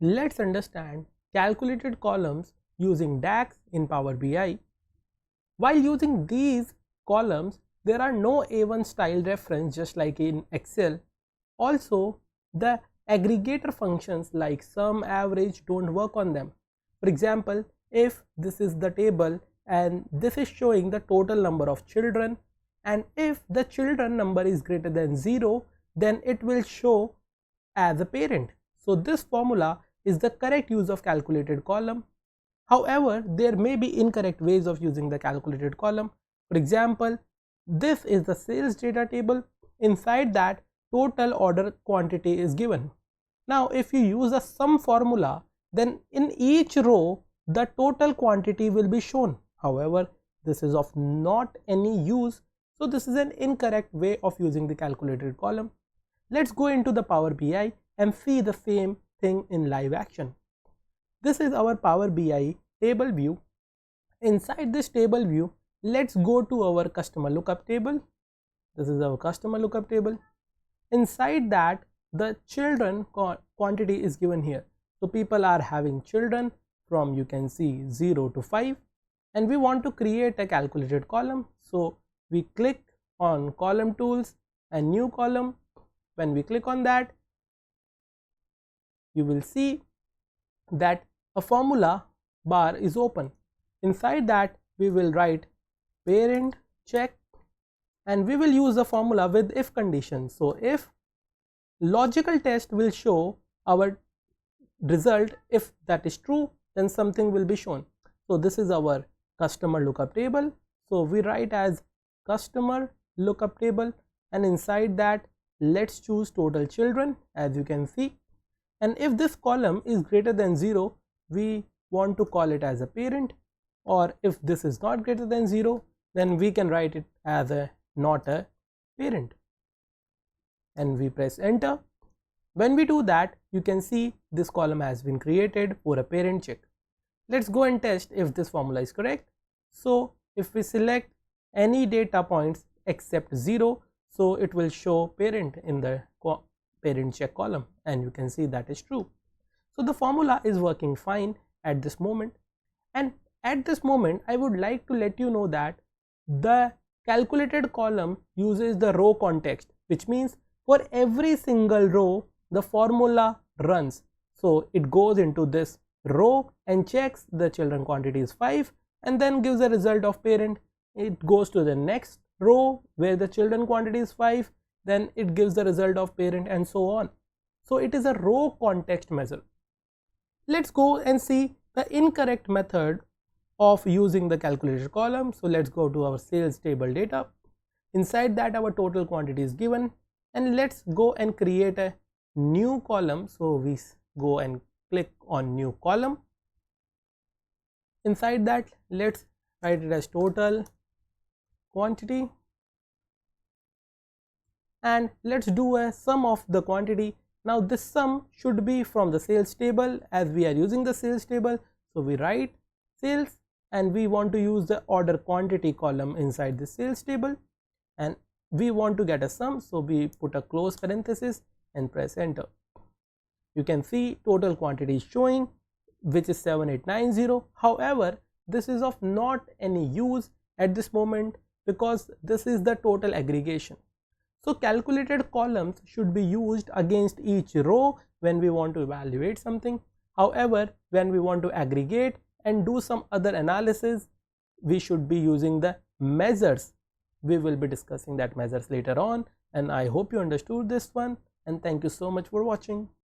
Let's understand calculated columns using DAX in Power BI. While using these columns, there are no A1 style reference just like in Excel. Also, the aggregator functions like sum, average don't work on them. For example, if this is the table and this is showing the total number of children, and if the children number is greater than 0, then it will show as a parent. So this formula is the correct use of calculated column. However, there may be incorrect ways of using the calculated column. For example, this is the sales data table. Inside that, total order quantity is given. Now, if you use a sum formula, then in each row, the total quantity will be shown. However, this is of not any use. So this is an incorrect way of using the calculated column. Let's go into the Power BI and see the same thing in live action. This is our Power BI table view. Inside this table view, let's go to our customer lookup table. This is our customer lookup table. Inside that, the children quantity is given here. So people are having children from, you can see, 0 to 5, and we want to create a calculated column. So we click on column tools and new column. When we click on that, you will see that a formula bar is open. Inside that, we will write parent check, and we will use the formula with if condition. So if logical test will show our result, if that is true, then something will be shown. So this is our customer lookup table. So we write as customer lookup table, and inside that, let's choose total children, as you can see. And if this column is greater than 0, we want to call it as a parent, or if this is not greater than 0, then we can write it as a not a parent, and we press enter. When we do that, you can see this column has been created for a parent check. Let's go and test if this formula is correct. So if we select any data points except 0, so it will show parent in the parent check column, and you can see that is true. So the formula is working fine at this moment, and at this moment I would like to let you know that the calculated column uses the row context, which means for every single row the formula runs. So it goes into this row and checks the children quantity is 5, and then gives a result of parent. It goes to the next row where the children quantity is 5, then it gives the result of parent, and so on. So it is a row context measure. Let's go and see the incorrect method of using the calculated column. So let's go to our sales table data. Inside that, our total quantity is given, and let's go and create a new column. So we go and click on new column. Inside that, let's write it as total quantity, and let's do a sum of the quantity. Now this sum should be from the sales table, as we are using the sales table. So we write sales, and we want to use the order quantity column inside the sales table, and we want to get a sum. So we put a close parenthesis and press enter. You can see total quantity is showing, which is 7890. However, this is of not any use at this moment, because this is the total aggregation. So calculated columns should be used against each row when we want to evaluate something. However, when we want to aggregate and do some other analysis, we should be using the measures. We will be discussing that measures later on, and I hope you understood this one, and thank you so much for watching.